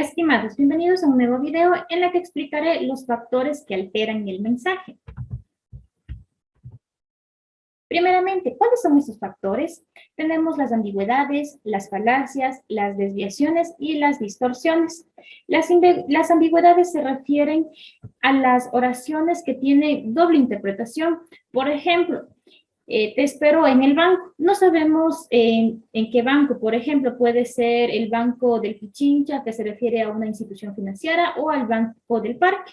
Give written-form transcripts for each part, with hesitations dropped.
Estimados, bienvenidos a un nuevo video en el que explicaré los factores que alteran el mensaje. Primeramente, ¿cuáles son estos factores? Tenemos las ambigüedades, las falacias, las desviaciones y las distorsiones. Las ambigüedades se refieren a las oraciones que tienen doble interpretación. Por ejemplo, te espero en el banco. No sabemos en qué banco. Por ejemplo, puede ser el Banco del Pichincha, que se refiere a una institución financiera, o al Banco del Parque.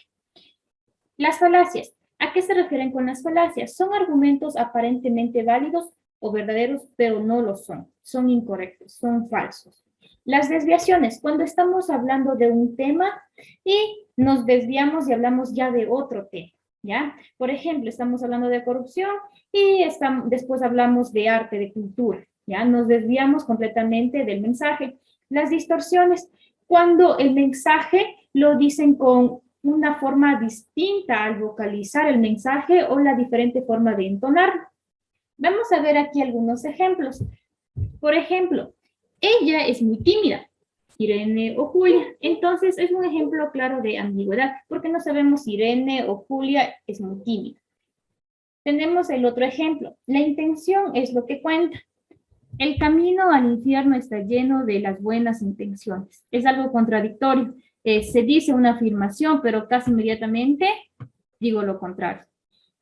Las falacias. ¿A qué se refieren con las falacias? Son argumentos aparentemente válidos o verdaderos, pero no lo son. Son incorrectos, son falsos. Las desviaciones. Cuando estamos hablando de un tema y nos desviamos y hablamos ya de otro tema. ¿Ya? Por ejemplo, estamos hablando de corrupción y después hablamos de arte, de cultura, ¿ya? Nos desviamos completamente del mensaje. Las distorsiones, cuando el mensaje lo dicen con una forma distinta al vocalizar el mensaje o la diferente forma de entonarlo. Vamos a ver aquí algunos ejemplos. Por ejemplo, ella es muy tímida. Irene o Julia. Entonces, es un ejemplo claro de ambigüedad, porque no sabemos si Irene o Julia es muy tímida. Tenemos el otro ejemplo. La intención es lo que cuenta. El camino al infierno está lleno de las buenas intenciones. Es algo contradictorio. Se dice una afirmación, pero casi inmediatamente digo lo contrario.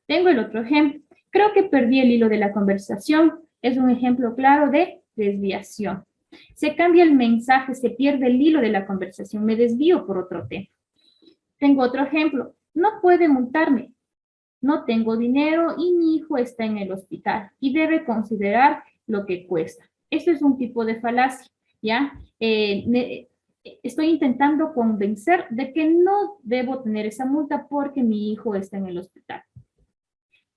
Tengo el otro ejemplo. Creo que perdí el hilo de la conversación. Es un ejemplo claro de desviación. Se cambia el mensaje, se pierde el hilo de la conversación, me desvío por otro tema. Tengo otro ejemplo. No puede multarme. No tengo dinero y mi hijo está en el hospital y debe considerar lo que cuesta. Esto es un tipo de falacia, ¿ya? Estoy intentando convencer de que no debo tener esa multa porque mi hijo está en el hospital.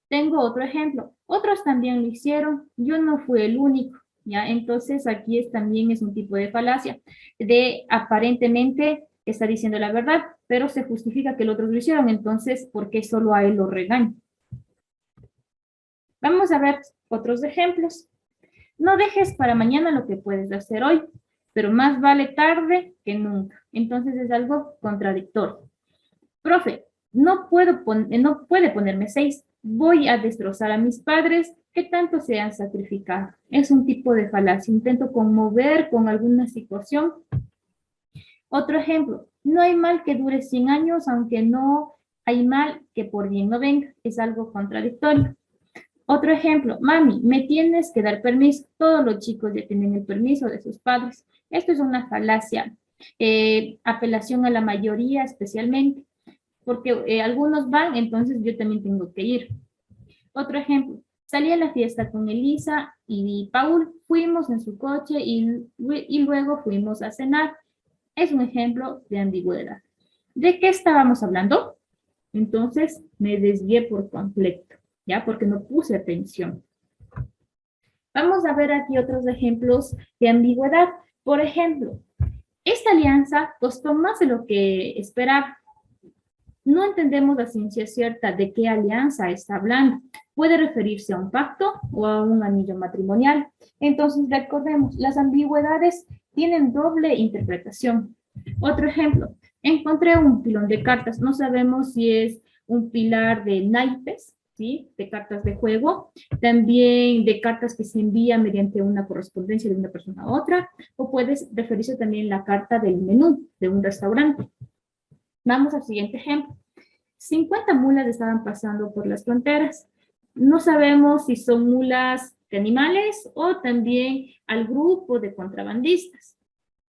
Tengo otro ejemplo. Otros también lo hicieron. Yo no fui el único, ¿ya? Entonces aquí también es un tipo de falacia de aparentemente está diciendo la verdad, pero se justifica que los otros lo hicieron. Entonces, ¿por qué solo a él lo regañan? Vamos a ver otros ejemplos. No dejes para mañana lo que puedes hacer hoy, pero más vale tarde que nunca. Entonces es algo contradictorio. Profe, no puede ponerme 6. Voy a destrozar a mis padres que tanto se han sacrificado. Es un tipo de falacia. Intento conmover con alguna situación. Otro ejemplo. No hay mal que dure 100 años, aunque no hay mal que por bien no venga. Es algo contradictorio. Otro ejemplo, mami, me tienes que dar permiso. Todos los chicos ya tienen el permiso de sus padres. Esto es una falacia. Apelación a la mayoría especialmente, porque algunos van, entonces yo también tengo que ir. Otro ejemplo, salí a la fiesta con Elisa y Paul, fuimos en su coche y luego fuimos a cenar. Es un ejemplo de ambigüedad. ¿De qué estábamos hablando? Entonces me desvié por completo, ¿ya? Porque no puse atención. Vamos a ver aquí otros ejemplos de ambigüedad. Por ejemplo, esta alianza costó más de lo que esperaba. No entendemos a ciencia cierta de qué alianza está hablando. Puede referirse a un pacto o a un anillo matrimonial. Entonces, recordemos, las ambigüedades tienen doble interpretación. Otro ejemplo, encontré un pilón de cartas. No sabemos si es un pilar de naipes, ¿sí? De cartas de juego, también de cartas que se envían mediante una correspondencia de una persona a otra, o puede referirse también a la carta del menú de un restaurante. Vamos al siguiente ejemplo. 50 mulas estaban pasando por las fronteras. No sabemos si son mulas de animales o también al grupo de contrabandistas.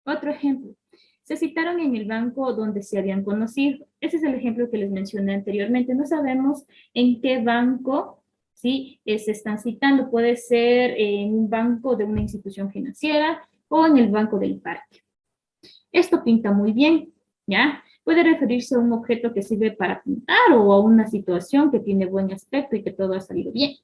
Otro ejemplo. Se citaron en el banco donde se habían conocido. Ese es el ejemplo que les mencioné anteriormente. No sabemos en qué banco, ¿sí? Se están citando. Puede ser en un banco de una institución financiera o en el banco del parque. Esto pinta muy bien, ¿ya? Puede referirse a un objeto que sirve para pintar o a una situación que tiene buen aspecto y que todo ha salido bien.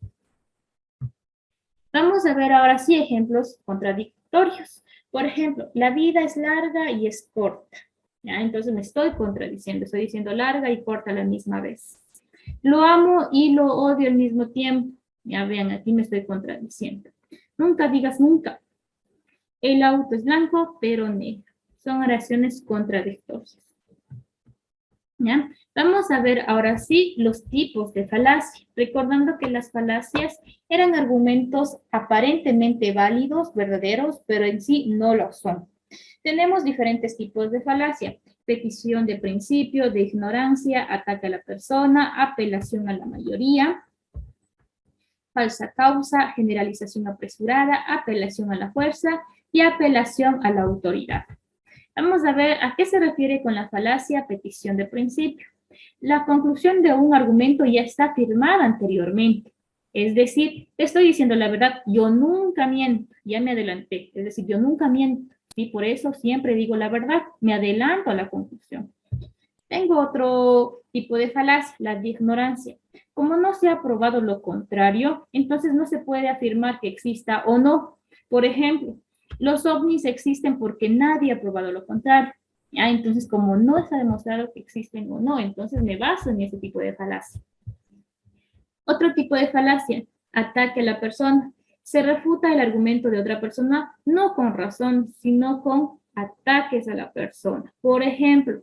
Vamos a ver ahora sí ejemplos contradictorios. Por ejemplo, la vida es larga y es corta. ¿Ya? Entonces me estoy contradiciendo, estoy diciendo larga y corta a la misma vez. Lo amo y lo odio al mismo tiempo. Ya vean, aquí me estoy contradiciendo. Nunca digas nunca. El auto es blanco, pero negro. Son oraciones contradictorias. ¿Ya? Vamos a ver ahora sí los tipos de falacia, recordando que las falacias eran argumentos aparentemente válidos, verdaderos, pero en sí no lo son. Tenemos diferentes tipos de falacia: petición de principio, de ignorancia, ataque a la persona, apelación a la mayoría, falsa causa, generalización apresurada, apelación a la fuerza y apelación a la autoridad. Vamos a ver a qué se refiere con la falacia petición de principio. La conclusión de un argumento ya está firmada anteriormente. Es decir, te estoy diciendo la verdad, yo nunca miento, ya me adelanté. Es decir, yo nunca miento y por eso siempre digo la verdad, me adelanto a la conclusión. Tengo otro tipo de falacia, la de ignorancia. Como no se ha probado lo contrario, entonces no se puede afirmar que exista o no. Por ejemplo, los ovnis existen porque nadie ha probado lo contrario. ¿Ya? Entonces, como no está demostrado que existen o no, entonces me baso en ese tipo de falacia. Otro tipo de falacia, ataque a la persona. Se refuta el argumento de otra persona no con razón, sino con ataques a la persona. Por ejemplo,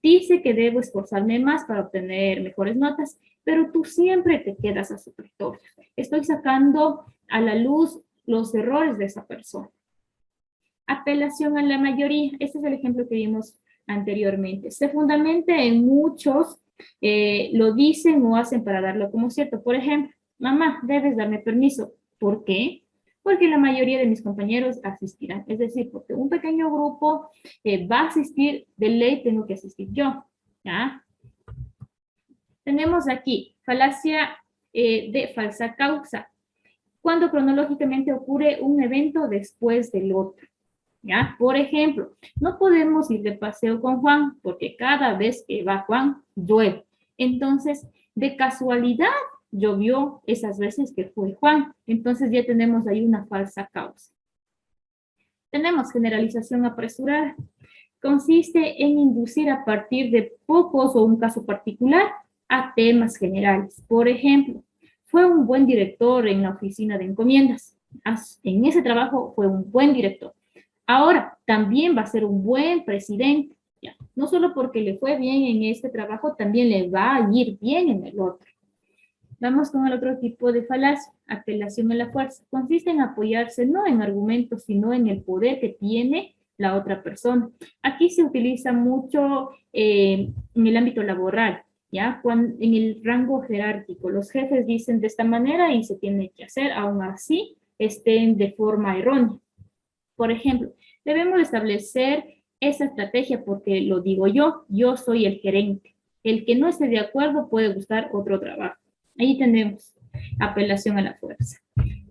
dice que debo esforzarme más para obtener mejores notas, pero tú siempre te quedas a supletorio. Estoy sacando a la luz los errores de esa persona. Apelación a la mayoría. Este es el ejemplo que vimos anteriormente. Se fundamenta en muchos, lo dicen o hacen para darlo como cierto. Por ejemplo, mamá, debes darme permiso. ¿Por qué? Porque la mayoría de mis compañeros asistirán. Es decir, porque un pequeño grupo va a asistir, de ley tengo que asistir yo. ¿Ya? Tenemos aquí falacia de falsa causa. Cuando cronológicamente ocurre un evento después del otro. ¿Ya? Por ejemplo, no podemos ir de paseo con Juan porque cada vez que va Juan, llueve. Entonces, de casualidad, llovió esas veces que fue Juan. Entonces ya tenemos ahí una falsa causa. Tenemos generalización apresurada. Consiste en inducir a partir de pocos o un caso particular a temas generales. Por ejemplo, fue un buen director en la oficina de encomiendas. En ese trabajo fue un buen director. Ahora, también va a ser un buen presidente. ¿Ya? No solo porque le fue bien en este trabajo, también le va a ir bien en el otro. Vamos con el otro tipo de falacia, apelación a la fuerza. Consiste en apoyarse no en argumentos, sino en el poder que tiene la otra persona. Aquí se utiliza mucho en el ámbito laboral, ¿ya? En el rango jerárquico, los jefes dicen de esta manera y se tiene que hacer, aún así estén de forma errónea. Por ejemplo, debemos establecer esa estrategia porque lo digo yo soy el gerente. El que no esté de acuerdo puede buscar otro trabajo. Ahí tenemos apelación a la fuerza.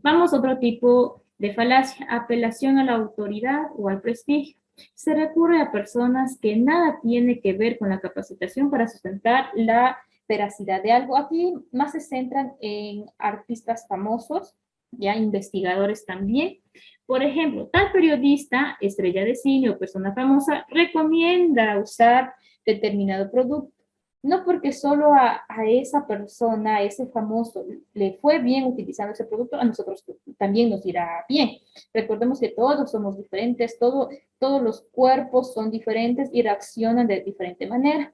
Vamos a otro tipo de falacia, apelación a la autoridad o al prestigio. Se recurre a personas que nada tiene que ver con la capacitación para sustentar la veracidad de algo. Aquí más se centran en artistas famosos, ya investigadores también. Por ejemplo, tal periodista, estrella de cine o persona famosa recomienda usar determinado producto. No porque solo a esa persona, a ese famoso, le fue bien utilizando ese producto, a nosotros también nos irá bien. Recordemos que todos somos diferentes, todos los cuerpos son diferentes y reaccionan de diferente manera.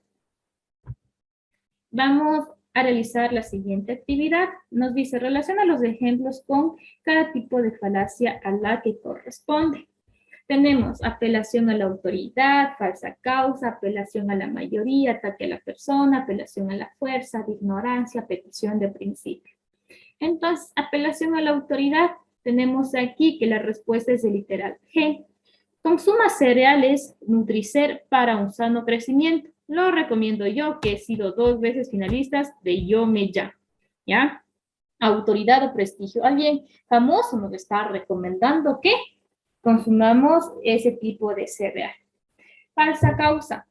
Vamos a realizar la siguiente actividad. Nos dice, relaciona los ejemplos con cada tipo de falacia a la que corresponde. Tenemos apelación a la autoridad, falsa causa, apelación a la mayoría, ataque a la persona, apelación a la fuerza, de ignorancia, petición de principio. Entonces, apelación a la autoridad, tenemos aquí que la respuesta es el literal G. Consuma cereales Nutricer para un sano crecimiento. Lo recomiendo yo, que he sido 2 veces finalista de Yo Me Llamo. ¿Ya? Autoridad o prestigio. Alguien famoso nos está recomendando que consumamos ese tipo de cereal. Falsa causa.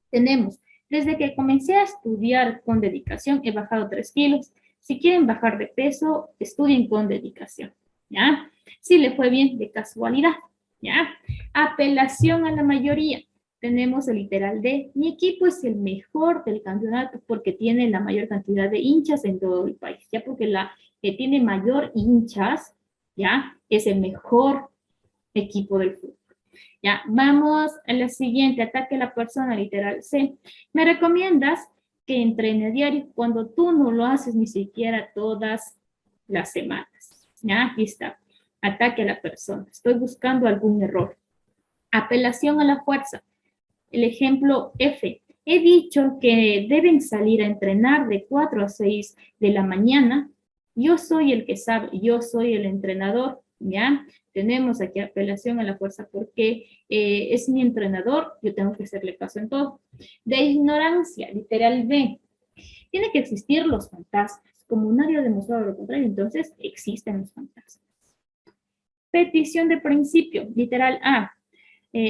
Tenemos, desde que comencé a estudiar con dedicación, he bajado 3 kilos. Si quieren bajar de peso, estudien con dedicación. ¿Ya? Si le fue bien, de casualidad. ¿Ya? Apelación a la mayoría. Tenemos el literal de, mi equipo es el mejor del campeonato porque tiene la mayor cantidad de hinchas en todo el país. Ya porque la que tiene mayor hinchas, ya, es el mejor equipo del fútbol. Ya, vamos a la siguiente, ataque a la persona, literal C. Me recomiendas que entrene a diario cuando tú no lo haces ni siquiera todas las semanas. Ya, aquí está. Ataque a la persona. Estoy buscando algún error. Apelación a la fuerza. El ejemplo F. He dicho que deben salir a entrenar de 4 a 6 de la mañana. Yo soy el que sabe, yo soy el entrenador, ¿ya? Tenemos aquí apelación a la fuerza porque es mi entrenador, yo tengo que hacerle caso en todo. De ignorancia, literal B. Tiene que existir los fantasmas. Como nadie ha demostrado lo contrario, entonces existen los fantasmas. Petición de principio, literal A.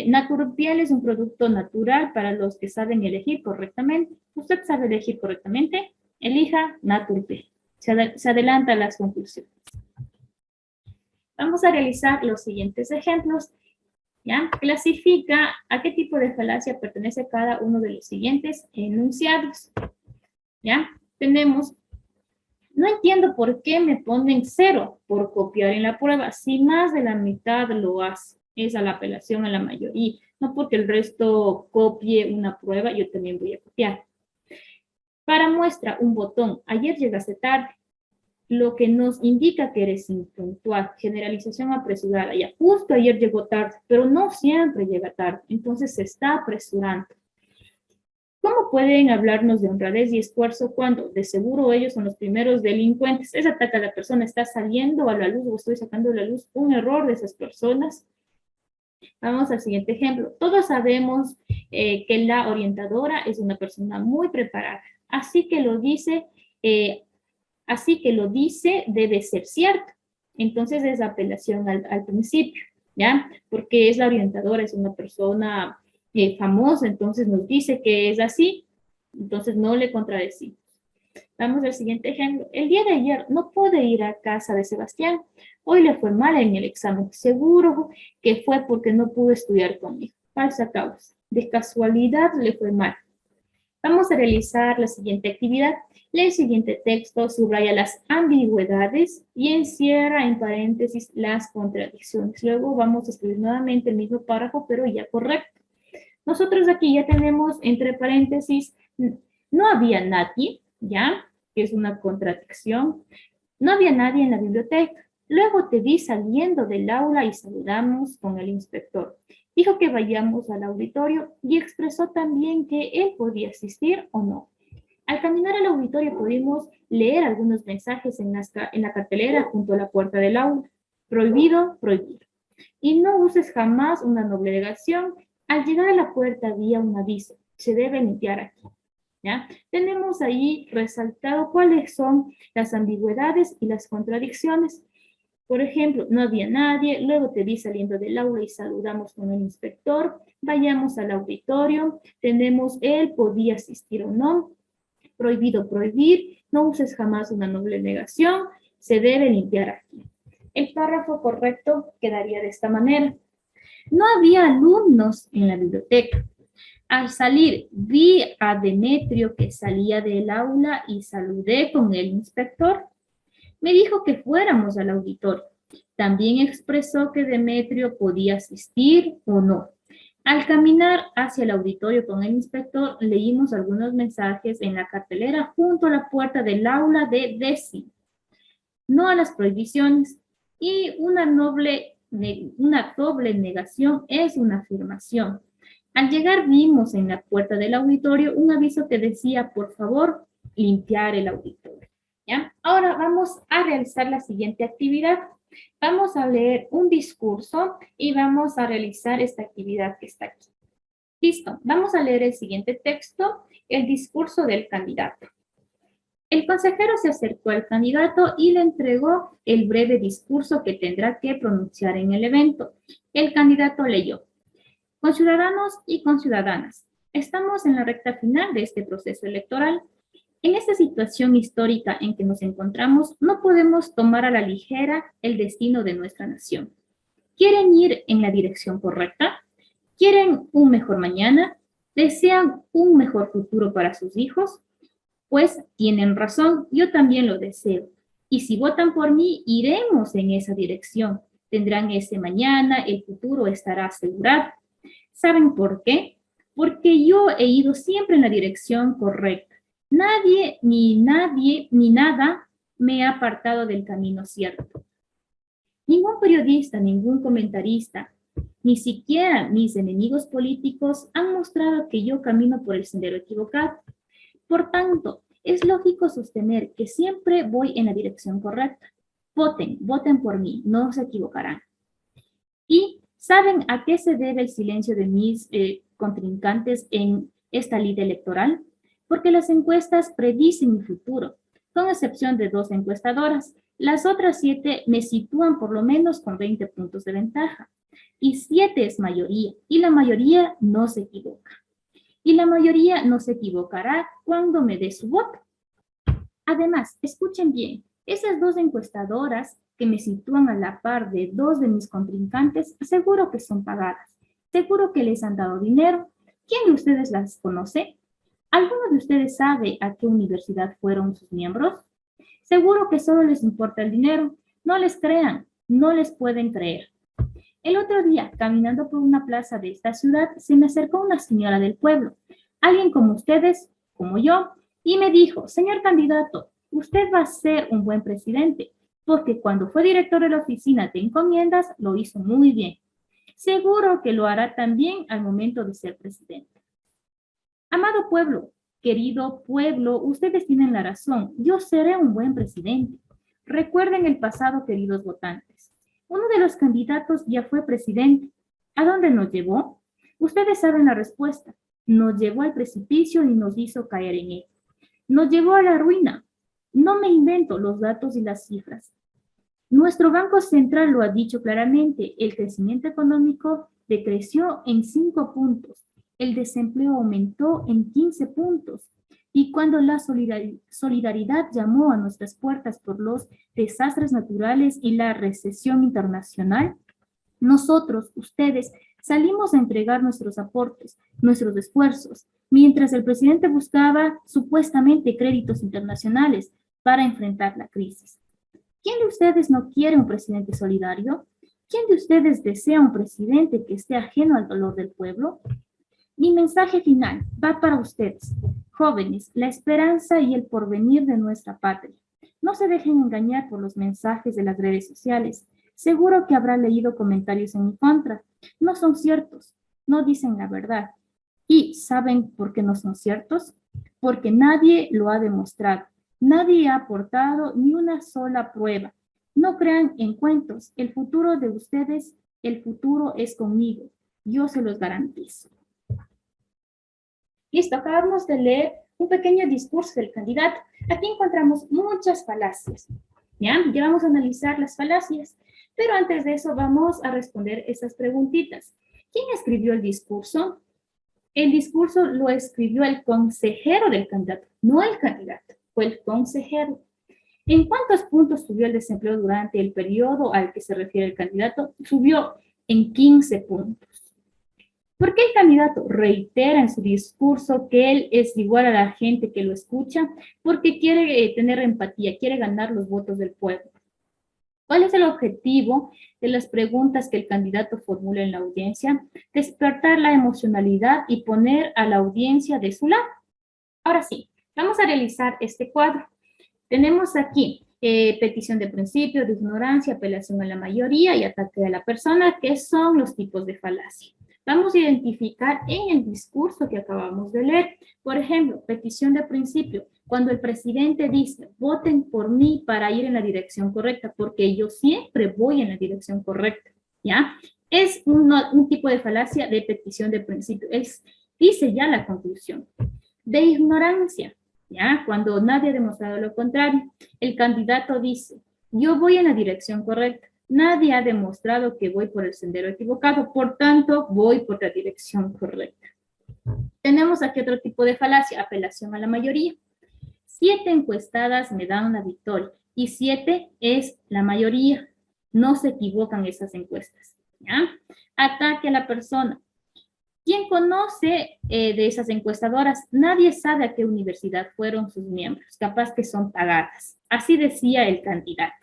Naturpial es un producto natural para los que saben elegir correctamente. ¿Usted sabe elegir correctamente? Elija Naturpial. Se adelanta a las conclusiones. Vamos a realizar los siguientes ejemplos. ¿Ya? Clasifica a qué tipo de falacia pertenece cada uno de los siguientes enunciados. ¿Ya? Tenemos, no entiendo por qué me ponen 0 por copiar en la prueba, si más de la mitad lo hace. Es a la apelación a la mayoría, no porque el resto copie una prueba, yo también voy a copiar. Para muestra, un botón, ayer llegaste tarde, lo que nos indica que eres impuntual. Generalización apresurada, ya justo ayer llegó tarde, pero no siempre llega tarde, entonces se está apresurando. ¿Cómo pueden hablarnos de honradez y esfuerzo cuando de seguro ellos son los primeros delincuentes? Ese ataque a la persona está saliendo a la luz o estoy sacando a la luz un error de esas personas. Vamos al siguiente ejemplo. Todos sabemos que la orientadora es una persona muy preparada, así que lo dice debe ser cierto. Entonces es apelación al principio, ¿ya? Porque es la orientadora, es una persona famosa, entonces nos dice que es así, entonces no le contradecimos. Vamos al siguiente ejemplo. El día de ayer no pude ir a casa de Sebastián. Hoy le fue mal en el examen. Seguro que fue porque no pudo estudiar conmigo. Falsa causa. De casualidad le fue mal. Vamos a realizar la siguiente actividad. Lee el siguiente texto, subraya las ambigüedades y encierra en paréntesis las contradicciones. Luego vamos a escribir nuevamente el mismo párrafo, pero ya correcto. Nosotros aquí ya tenemos entre paréntesis, no había nadie, ¿ya? Que es una contradicción. No había nadie en la biblioteca. Luego te vi saliendo del aula y saludamos con el inspector. Dijo que vayamos al auditorio y expresó también que él podía asistir o no. Al caminar al auditorio pudimos leer algunos mensajes en la cartelera junto a la puerta del aula. Prohibido, prohibido. Y no uses jamás una doble negación. Al llegar a la puerta había un aviso. Se debe limpiar aquí. ¿Ya? Tenemos ahí resaltado cuáles son las ambigüedades y las contradicciones. Por ejemplo, no había nadie, luego te vi saliendo del aula y saludamos con el inspector, vayamos al auditorio, tenemos él podía asistir o no, prohibido prohibir, no uses jamás una doble negación, se debe limpiar aquí. El párrafo correcto quedaría de esta manera. No había alumnos en la biblioteca. Al salir, vi a Demetrio que salía del aula y saludé con el inspector. Me dijo que fuéramos al auditorio. También expresó que Demetrio podía asistir o no. Al caminar hacia el auditorio con el inspector, leímos algunos mensajes en la cartelera junto a la puerta del aula de décimo. No a las prohibiciones. Y una doble negación es una afirmación. Al llegar vimos en la puerta del auditorio un aviso que decía, por favor, limpiar el auditorio. ¿Ya? Ahora vamos a realizar la siguiente actividad. Vamos a leer un discurso y vamos a realizar esta actividad que está aquí. Listo, vamos a leer el siguiente texto, el discurso del candidato. El consejero se acercó al candidato y le entregó el breve discurso que tendrá que pronunciar en el evento. El candidato leyó. Conciudadanos y conciudadanas, estamos en la recta final de este proceso electoral. En esta situación histórica en que nos encontramos, no podemos tomar a la ligera el destino de nuestra nación. ¿Quieren ir en la dirección correcta? ¿Quieren un mejor mañana? ¿Desean un mejor futuro para sus hijos? Pues tienen razón, yo también lo deseo. Y si votan por mí, iremos en esa dirección. tendrán ese mañana, el futuro estará asegurado. ¿Saben por qué? Porque yo he ido siempre en la dirección correcta. Nadie, ni nada me ha apartado del camino cierto. Ningún periodista, ningún comentarista, ni siquiera mis enemigos políticos han mostrado que yo camino por el sendero equivocado. Por tanto, es lógico sostener que siempre voy en la dirección correcta. Voten por mí, no se equivocarán. ¿Y saben a qué se debe el silencio de mis contrincantes en esta lid electoral? Porque las encuestas predicen mi futuro, con excepción de 2 encuestadoras. Las otras 7 me sitúan por lo menos con 20 puntos de ventaja. Y 7 es mayoría, y la mayoría no se equivoca. Y la mayoría no se equivocará cuando me dé su voto. Además, escuchen bien, esas 2 encuestadoras que me sitúan a la par de 2 de mis contrincantes, seguro que son pagadas, seguro que les han dado dinero. ¿Quién de ustedes las conoce? ¿Alguno de ustedes sabe a qué universidad fueron sus miembros? Seguro que solo les importa el dinero. No les crean, no les pueden creer. El otro día, caminando por una plaza de esta ciudad, se me acercó una señora del pueblo, alguien como ustedes, como yo, y me dijo: señor candidato, usted va a ser un buen presidente, porque cuando fue director de la oficina de encomiendas lo hizo muy bien. Seguro que lo hará también al momento de ser presidente. Amado pueblo, querido pueblo, ustedes tienen la razón. Yo seré un buen presidente. Recuerden el pasado, queridos votantes. Uno de los candidatos ya fue presidente. ¿A dónde nos llevó? Ustedes saben la respuesta. Nos llevó al precipicio y nos hizo caer en él. Nos llevó a la ruina. No me invento los datos y las cifras. Nuestro Banco Central lo ha dicho claramente. El crecimiento económico decreció en 5 puntos. El desempleo aumentó en 15 puntos. Y cuando la solidaridad llamó a nuestras puertas por los desastres naturales y la recesión internacional, nosotros, ustedes, salimos a entregar nuestros aportes, nuestros esfuerzos, mientras el presidente buscaba supuestamente créditos internacionales para enfrentar la crisis. ¿Quién de ustedes no quiere un presidente solidario? ¿Quién de ustedes desea un presidente que esté ajeno al dolor del pueblo? Mi mensaje final va para ustedes, jóvenes, la esperanza y el porvenir de nuestra patria. No se dejen engañar por los mensajes de las redes sociales. Seguro que habrá leído comentarios en mi contra. No son ciertos, no dicen la verdad. ¿Y saben por qué no son ciertos? Porque nadie lo ha demostrado. Nadie ha aportado ni una sola prueba. No crean en cuentos. El futuro de ustedes, el futuro es conmigo. Yo se los garantizo. Listo, acabamos de leer un pequeño discurso del candidato. Aquí encontramos muchas falacias. ¿Ya? Ya vamos a analizar las falacias. Pero antes de eso vamos a responder estas preguntitas. ¿Quién escribió el discurso? El discurso lo escribió el consejero del candidato, no el candidato, fue el consejero. ¿En cuántos puntos subió el desempleo durante el periodo al que se refiere el candidato? Subió en 15 puntos. ¿Por qué el candidato reitera en su discurso que él es igual a la gente que lo escucha? Porque quiere tener empatía, quiere ganar los votos del pueblo. ¿Cuál es el objetivo de las preguntas que el candidato formula en la audiencia? Despertar la emocionalidad y poner a la audiencia de su lado. Ahora sí, vamos a realizar este cuadro. Tenemos aquí petición de principio, de ignorancia, apelación a la mayoría y ataque a la persona, que son los tipos de falacia. Vamos a identificar en el discurso que acabamos de leer. Por ejemplo, petición de principio. Cuando el presidente dice, voten por mí para ir en la dirección correcta, porque yo siempre voy en la dirección correcta, ¿ya? Es un tipo de falacia de petición de principio. Dice ya la conclusión. De ignorancia, ¿ya? Cuando nadie ha demostrado lo contrario. El candidato dice, yo voy en la dirección correcta. Nadie ha demostrado que voy por el sendero equivocado, por tanto, voy por la dirección correcta. Tenemos aquí otro tipo de falacia, apelación a la mayoría. 7 encuestadas me dan la victoria y 7 es la mayoría. No se equivocan esas encuestas, ¿ya? Ataque a la persona. ¿Quién conoce de esas encuestadoras? Nadie sabe a qué universidad fueron sus miembros, capaz que son pagadas. Así decía el candidato.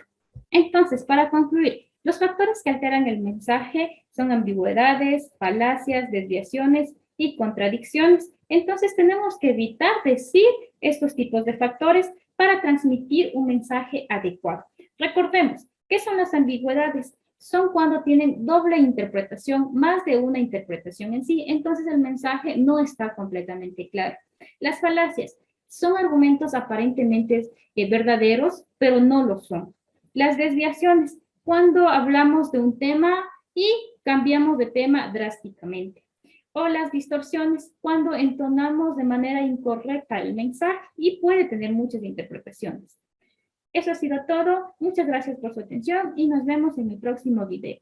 Entonces, para concluir, Los factores que alteran el mensaje son ambigüedades, falacias, desviaciones y contradicciones. Entonces tenemos que evitar decir estos tipos de factores para transmitir un mensaje adecuado. Recordemos, ¿qué son las ambigüedades? Son cuando tienen doble interpretación, más de una interpretación en sí, entonces el mensaje no está completamente claro. Las falacias son argumentos aparentemente verdaderos, pero no lo son. Las desviaciones, cuando hablamos de un tema y cambiamos de tema drásticamente. O las distorsiones, cuando entonamos de manera incorrecta el mensaje y puede tener muchas interpretaciones. Eso ha sido todo. Muchas gracias por su atención y nos vemos en el próximo video.